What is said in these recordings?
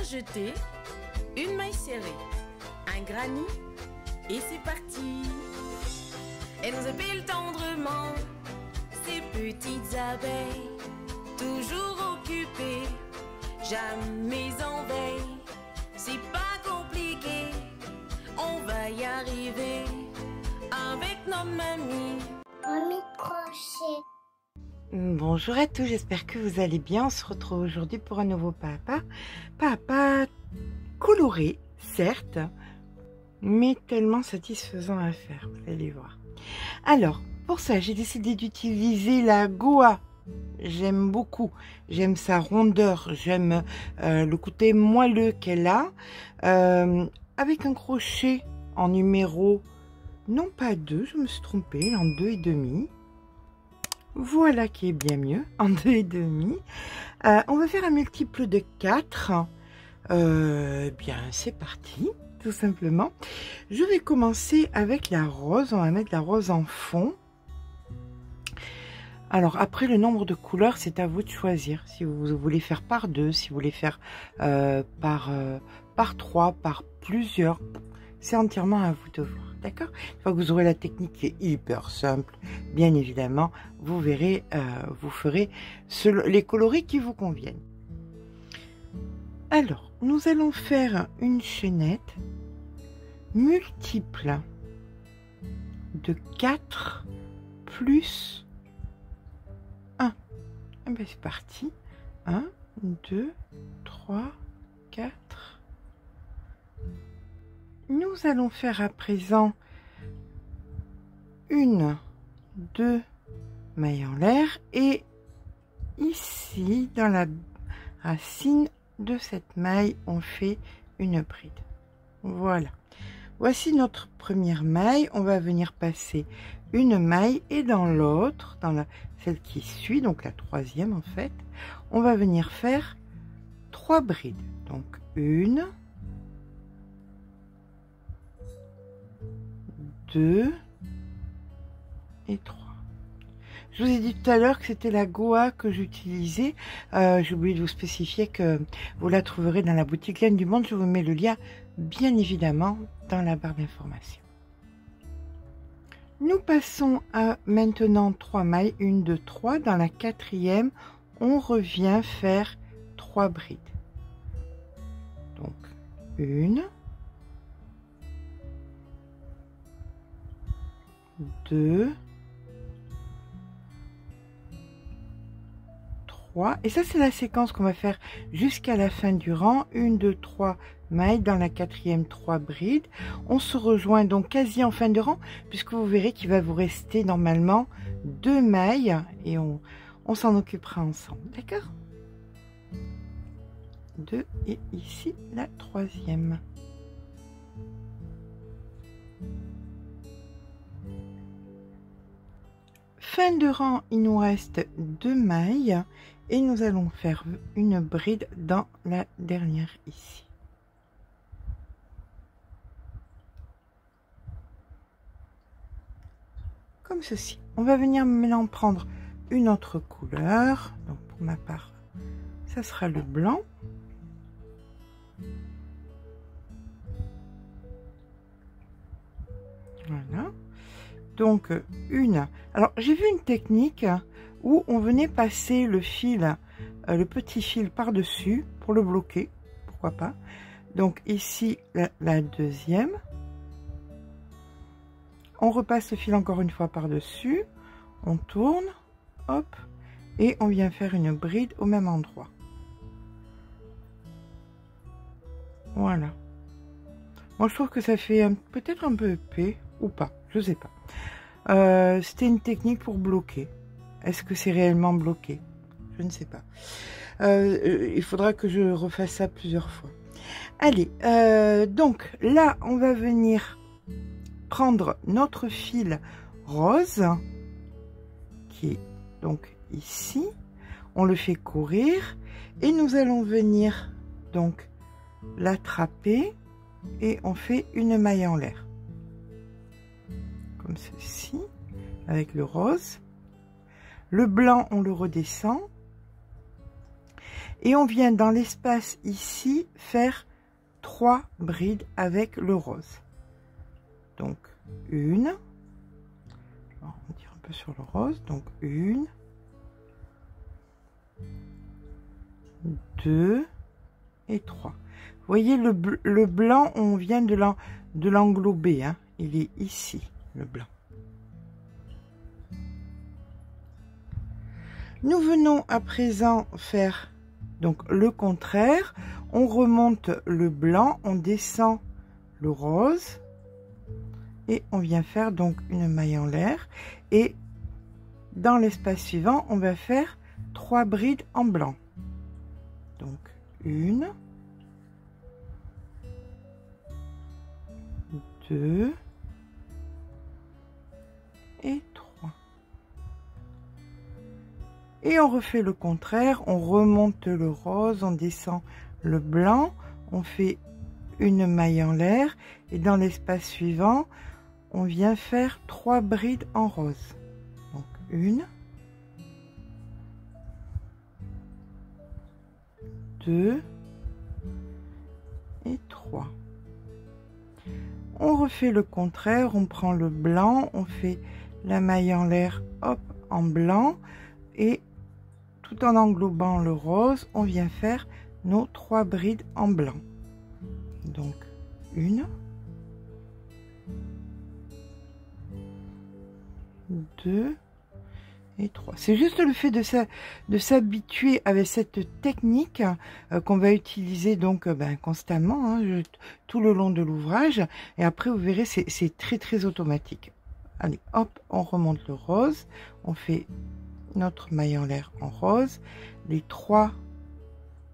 a jeté une maille serrée, un granit et c'est parti. Elle nous appelle tendrement, ces petites abeilles, toujours occupées, jamais en veille. C'est pas compliqué, on va y arriver avec notre mamie. Mamie crochet. Bonjour à tous, j'espère que vous allez bien. On se retrouve aujourd'hui pour un nouveau papa coloré, certes, mais tellement satisfaisant à faire, vous allez voir. Alors, pour ça, j'ai décidé d'utiliser la Goa. J'aime beaucoup, j'aime sa rondeur, j'aime le côté moelleux qu'elle a, avec un crochet en numéro, non pas 2, je me suis trompée, en 2,5. Voilà qui est bien mieux, en 2,5. On va faire un multiple de 4. Bien, c'est parti, tout simplement. Je vais commencer avec la rose. On va mettre la rose en fond. Alors, après, le nombre de couleurs, c'est à vous de choisir. Si vous voulez faire par 2, si vous voulez faire par 3, par plusieurs, c'est entièrement à vous de voir. D'accord? Une fois que vous aurez la technique qui est hyper simple, bien évidemment, vous verrez, vous ferez les coloris qui vous conviennent. Alors, nous allons faire une chaînette multiple de 4 plus 1. Et bien, c'est parti. 1, 2, 3, 4. Nous allons faire à présent 1, 2 mailles en l'air et ici dans la racine de cette maille on fait une bride. Voilà, voici notre première maille. On va venir passer une maille et dans l'autre, celle qui suit, donc la troisième en fait, on va venir faire 3 brides. Donc 1, 2 et 3. Je vous ai dit tout à l'heure que c'était la Goa que j'utilisais. J'ai oublié de vous spécifier que vous la trouverez dans la boutique Laine du Monde. Je vous mets le lien bien évidemment dans la barre d'information. Nous passons à maintenant 3 mailles, 1, 2, 3. Dans la quatrième, on revient faire 3 brides. Donc 1, 2, 3, et ça c'est la séquence qu'on va faire jusqu'à la fin du rang. 1, 2, 3 mailles, dans la quatrième 3 brides. On se rejoint donc quasi en fin de rang, puisque vous verrez qu'il va vous rester normalement 2 mailles et on s'en occupera ensemble, d'accord? 2 et ici la troisième. Fin de rang, il nous reste 2 mailles et nous allons faire une bride dans la dernière ici. Comme ceci. On va venir maintenant prendre une autre couleur. Donc pour ma part, ça sera le blanc. Voilà. Donc une. Alors j'ai vu une technique où on venait passer le fil, le petit fil par dessus pour le bloquer, pourquoi pas. Donc ici la deuxième, on repasse le fil encore une fois par dessus, on tourne, hop, et on vient faire une bride au même endroit. Voilà. Moi je trouve que ça fait peut-être un peu épais ou pas, je sais pas. C'était une technique pour bloquer. Est-ce que c'est réellement bloqué? Je ne sais pas. Il faudra que je refasse ça plusieurs fois. Allez, donc là, on va venir prendre notre fil rose, qui est donc ici. On le fait courir et nous allons venir donc l'attraper et on fait une maille en l'air. Comme ceci, avec le rose. Le blanc, on le redescend. Et on vient dans l'espace ici faire 3 brides avec le rose. Donc une, on tire un peu sur le rose, donc 1, 2 et 3. Vous voyez le blanc, on vient de l'englober, hein. Il est ici, le blanc. Nous venons à présent faire donc le contraire. On remonte le blanc, on descend le rose et on vient faire donc une maille en l'air. Et dans l'espace suivant, on va faire 3 brides en blanc. Donc 1, 2 et 3. Et on refait le contraire, on remonte le rose, on descend le blanc, on fait une maille en l'air et dans l'espace suivant, on vient faire 3 brides en rose. Donc 1, 2 et 3. On refait le contraire, on prend le blanc, on fait la maille en l'air, hop, en blanc, et tout en englobant le rose, on vient faire nos 3 brides en blanc. Donc 1, 2 et 3. C'est juste le fait de s'habituer avec cette technique qu'on va utiliser donc constamment, hein, tout le long de l'ouvrage. Et après, vous verrez, c'est très automatique. Allez, hop, on remonte le rose, on fait notre maille en l'air en rose, les 3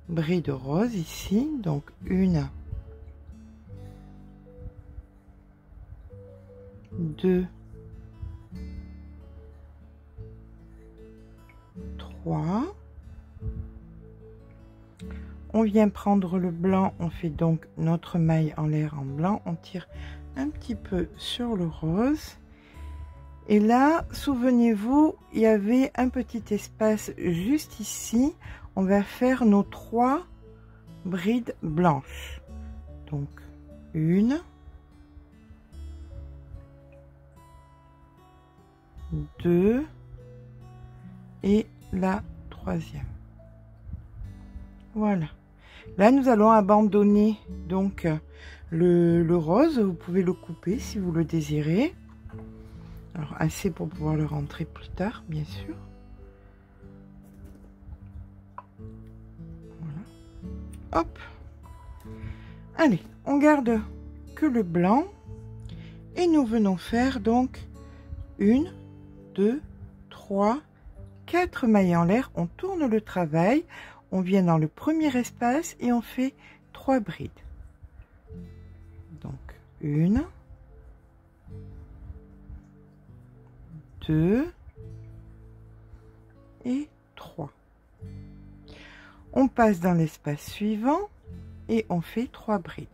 brides roses ici, donc 1, 2, 3. On vient prendre le blanc, on fait donc notre maille en l'air en blanc, on tire un petit peu sur le rose. Et là, souvenez-vous, il y avait un petit espace juste ici. On va faire nos 3 brides blanches. Donc, 1, 2 et la 3e. Voilà. Là, nous allons abandonner donc le rose. Vous pouvez le couper si vous le désirez. Alors, assez pour pouvoir le rentrer plus tard, bien sûr. Voilà. Hop. Allez, on garde que le blanc. Et nous venons faire donc 1, 2, 3, 4 mailles en l'air. On tourne le travail. On vient dans le premier espace et on fait 3 brides. Donc, 1, 2 et 3. On passe dans l'espace suivant et on fait 3 brides.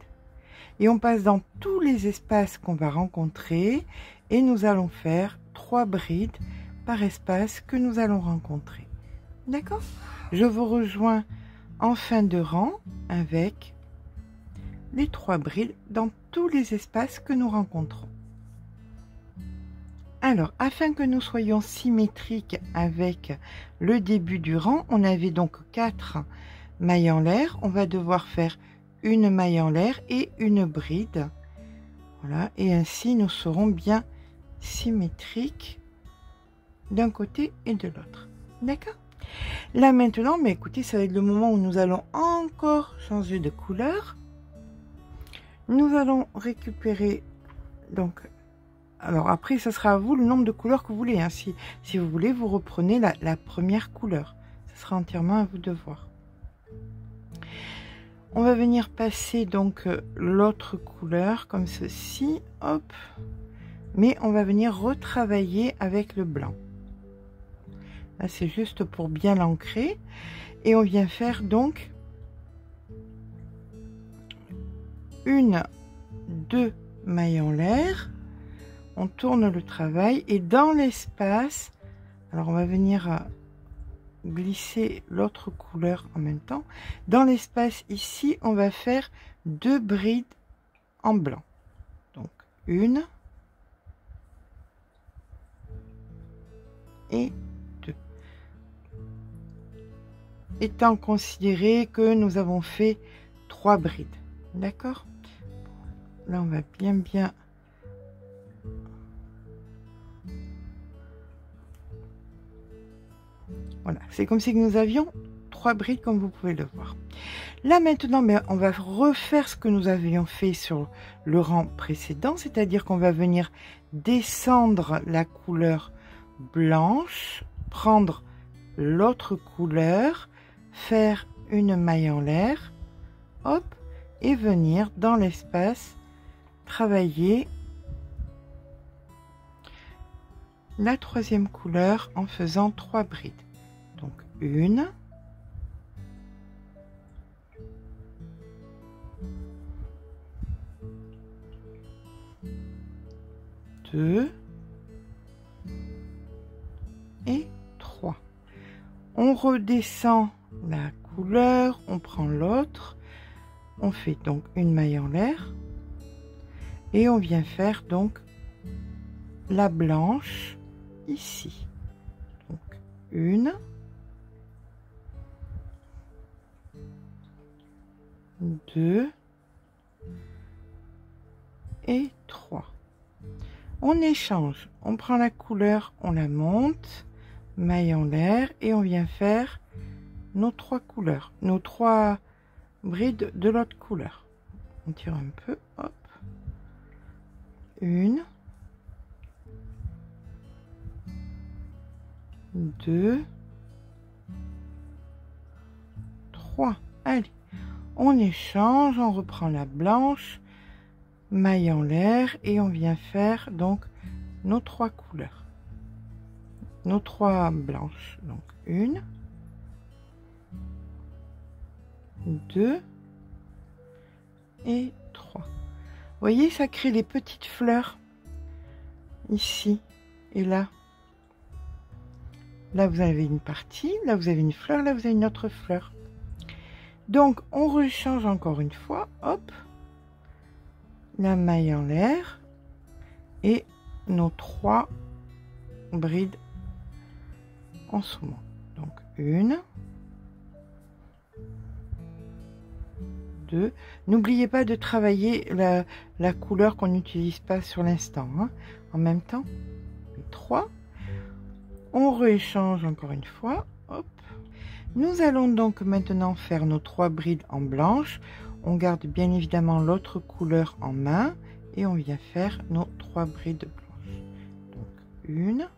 Et on passe dans tous les espaces qu'on va rencontrer et nous allons faire 3 brides par espace que nous allons rencontrer. D'accord? Je vous rejoins en fin de rang avec les 3 brides dans tous les espaces que nous rencontrons. Alors, afin que nous soyons symétriques avec le début du rang, on avait donc 4 mailles en l'air. On va devoir faire une maille en l'air et une bride. Voilà, et ainsi nous serons bien symétriques d'un côté et de l'autre. D'accord? Là maintenant, mais écoutez, ça va être le moment où nous allons encore changer de couleur. Nous allons récupérer donc... Alors après, ce sera à vous le nombre de couleurs que vous voulez. Hein. Si vous voulez, vous reprenez la première couleur. Ce sera entièrement à vous de voir. On va venir passer donc l'autre couleur comme ceci. Hop. Mais on va venir retravailler avec le blanc. Là, c'est juste pour bien l'ancrer. Et on vient faire donc 1, 2 mailles en l'air. On tourne le travail et dans l'espace, alors on va venir glisser l'autre couleur en même temps. Dans l'espace ici, on va faire 2 brides en blanc. Donc une et 2. Étant considéré que nous avons fait 3 brides. D'accord? Là, on va bien voilà, c'est comme si nous avions 3 brides comme vous pouvez le voir. Là maintenant, on va refaire ce que nous avions fait sur le rang précédent, c'est-à-dire qu'on va venir descendre la couleur blanche, prendre l'autre couleur, faire une maille en l'air, hop, et venir dans l'espace travailler la troisième couleur en faisant 3 brides. Donc une, deux et 3. On redescend la couleur, on prend l'autre, on fait donc une maille en l'air et on vient faire donc la blanche ici. Donc une, deux et 3. On échange, on prend la couleur, on la monte, maille en l'air et on vient faire nos 3 couleurs, nos 3 brides de l'autre couleur. On tire un peu, hop, une, deux, 3. Allez, on échange, on reprend la blanche, maille en l'air et on vient faire donc nos 3 couleurs, nos 3 blanches. Donc une, deux et 3. Vous voyez, ça crée des petites fleurs ici et là. Là, vous avez une partie, là, vous avez une fleur, là, vous avez une autre fleur. Donc, on rechange encore une fois, hop, la maille en l'air et nos 3 brides en saumon. Donc, une, deux. N'oubliez pas de travailler la couleur qu'on n'utilise pas sur l'instant, hein, en même temps. 3. On rééchange encore une fois, hop. Nous allons donc maintenant faire nos 3 brides en blanche. On garde bien évidemment l'autre couleur en main et on vient faire nos 3 brides blanches. Donc une,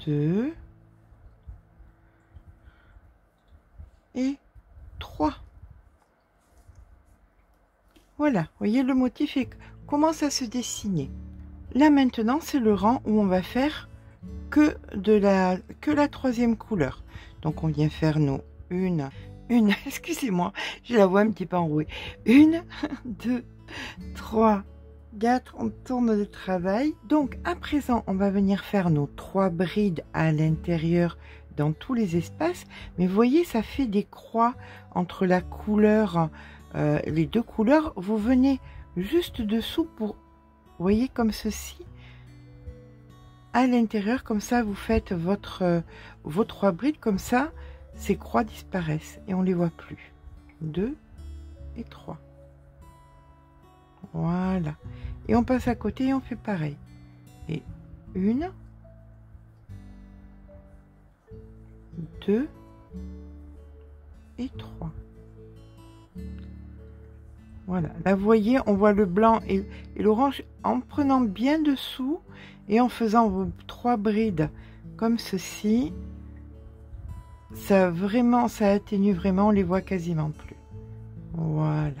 deux et 3. Voilà, vous voyez, le motif commence à se dessiner. Là maintenant, c'est le rang où on va faire que la troisième couleur. Donc on vient faire nos une, excusez-moi, j'ai la voix un petit peu enrouée. 1, 2, 3, 4, on tourne le travail. Donc à présent, on va venir faire nos 3 brides à l'intérieur dans tous les espaces. Mais vous voyez, ça fait des croix entre la couleur, les 2 couleurs. Vous venez juste dessous pour, vous voyez, comme ceci. À l'intérieur, comme ça, vous faites vos 3 brides, comme ça, ces croix disparaissent et on les voit plus. 2 et 3. Voilà. Et on passe à côté et on fait pareil. Et 1, 2 et 3. Voilà, là vous voyez, on voit le blanc et l'orange en prenant bien dessous et en faisant vos 3 brides comme ceci. Ça atténue vraiment, on les voit quasiment plus. Voilà,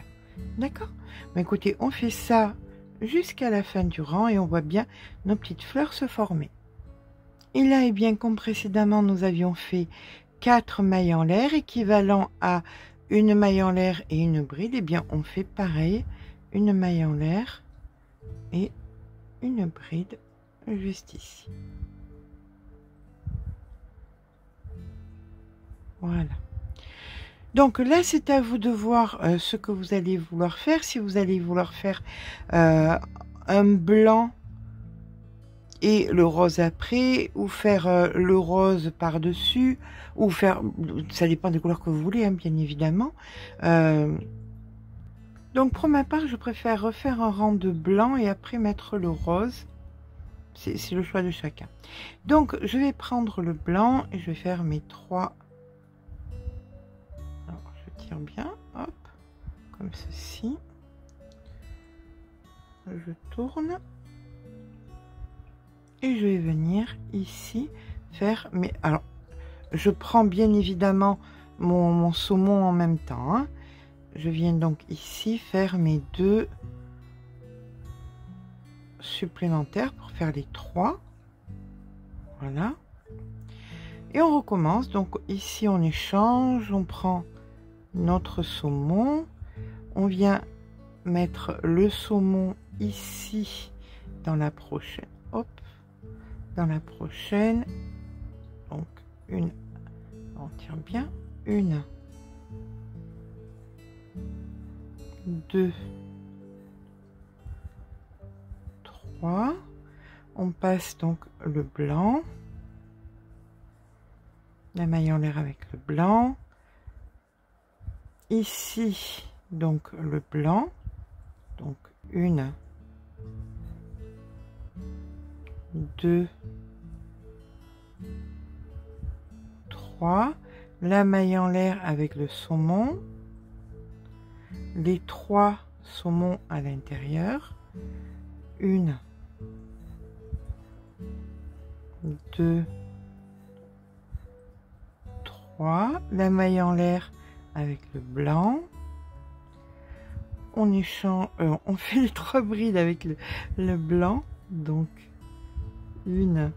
d'accord. Mais écoutez, on fait ça jusqu'à la fin du rang et on voit bien nos petites fleurs se former. Et là, et bien comme précédemment, nous avions fait 4 mailles en l'air équivalent à une maille en l'air et une bride, et bien on fait pareil, une maille en l'air et une bride juste ici. Voilà. Donc là, c'est à vous de voir ce que vous allez vouloir faire. Si vous allez vouloir faire un blanc et le rose après, ou faire le rose par-dessus, ou faire... Ça dépend des couleurs que vous voulez, hein, bien évidemment. Donc pour ma part, je préfère refaire un rang de blanc et après mettre le rose. C'est le choix de chacun. Donc je vais prendre le blanc et je vais faire mes 3... Alors je tire bien, hop, comme ceci. Je tourne. Et je vais venir ici faire mes... Alors, je prends bien évidemment mon saumon en même temps. Hein. Je viens donc ici faire mes 2 supplémentaires pour faire les 3. Voilà. Et on recommence. Donc ici, on échange. On prend notre saumon. On vient mettre le saumon ici dans la prochaine. Hop. Dans la prochaine, donc une, on tire bien, 1, 2, 3, on passe donc le blanc, la maille en l'air avec le blanc, ici donc le blanc, donc 1, 2, 3, la maille en l'air avec le saumon, les 3 saumons à l'intérieur, 1, 2, 3, la maille en l'air avec le blanc, on échange, on fait les 3 brides avec le blanc, donc 1,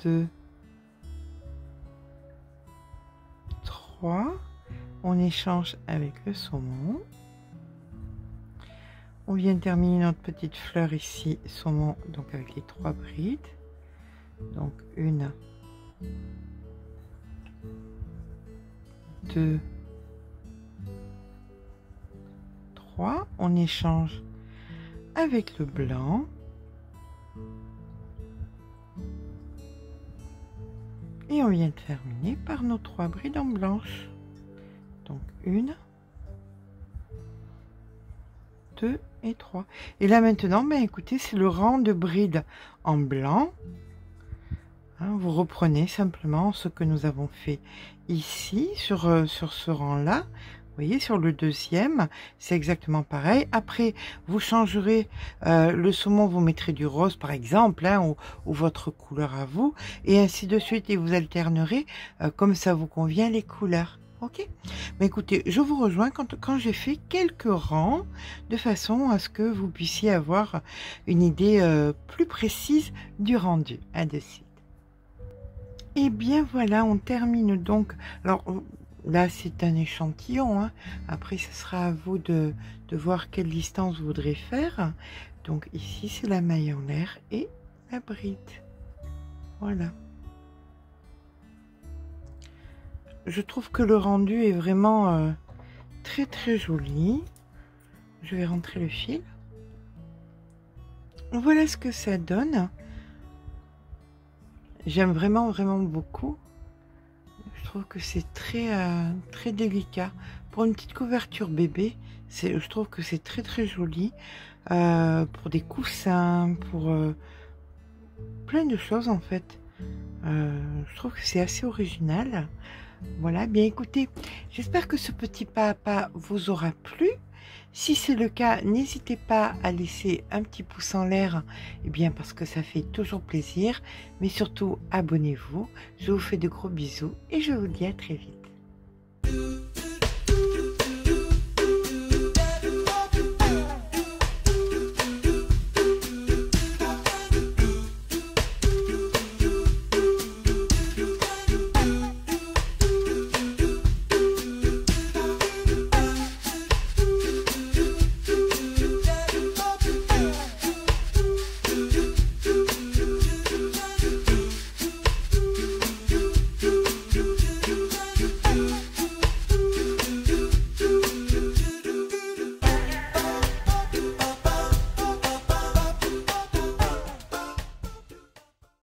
2, 3, on échange avec le saumon, on vient terminer notre petite fleur ici, saumon, donc avec les 3 brides, donc 1, 2, 3, on échange avec le blanc, et on vient terminer par nos 3 brides en blanche. Donc 1, 2 et 3. Et là maintenant, ben écoutez, c'est le rang de brides en blanc. Hein, vous reprenez simplement ce que nous avons fait ici sur ce rang-là. Vous voyez, sur le deuxième, c'est exactement pareil. Après, vous changerez le saumon, vous mettrez du rose par exemple, hein, ou votre couleur à vous, et ainsi de suite, et vous alternerez comme ça vous convient les couleurs. Ok, mais écoutez, je vous rejoins quand j'ai fait quelques rangs, de façon à ce que vous puissiez avoir une idée plus précise du rendu. À de suite. Et bien voilà, on termine donc. Alors là, c'est un échantillon. Hein. Après, ce sera à vous de voir quelle distance vous voudrez faire. Donc ici, c'est la maille en l'air et la bride. Voilà. Je trouve que le rendu est vraiment très très joli. Je vais rentrer le fil. Voilà ce que ça donne. J'aime vraiment beaucoup. Je trouve que c'est très délicat. Pour une petite couverture bébé, je trouve que c'est très joli. Pour des coussins, pour plein de choses en fait. Je trouve que c'est assez original. Voilà, bien écoutez, j'espère que ce petit pas à pas vous aura plu. Si c'est le cas, n'hésitez pas à laisser un petit pouce en l'air, eh bien parce que ça fait toujours plaisir. Mais surtout, abonnez-vous. Je vous fais de gros bisous et je vous dis à très vite.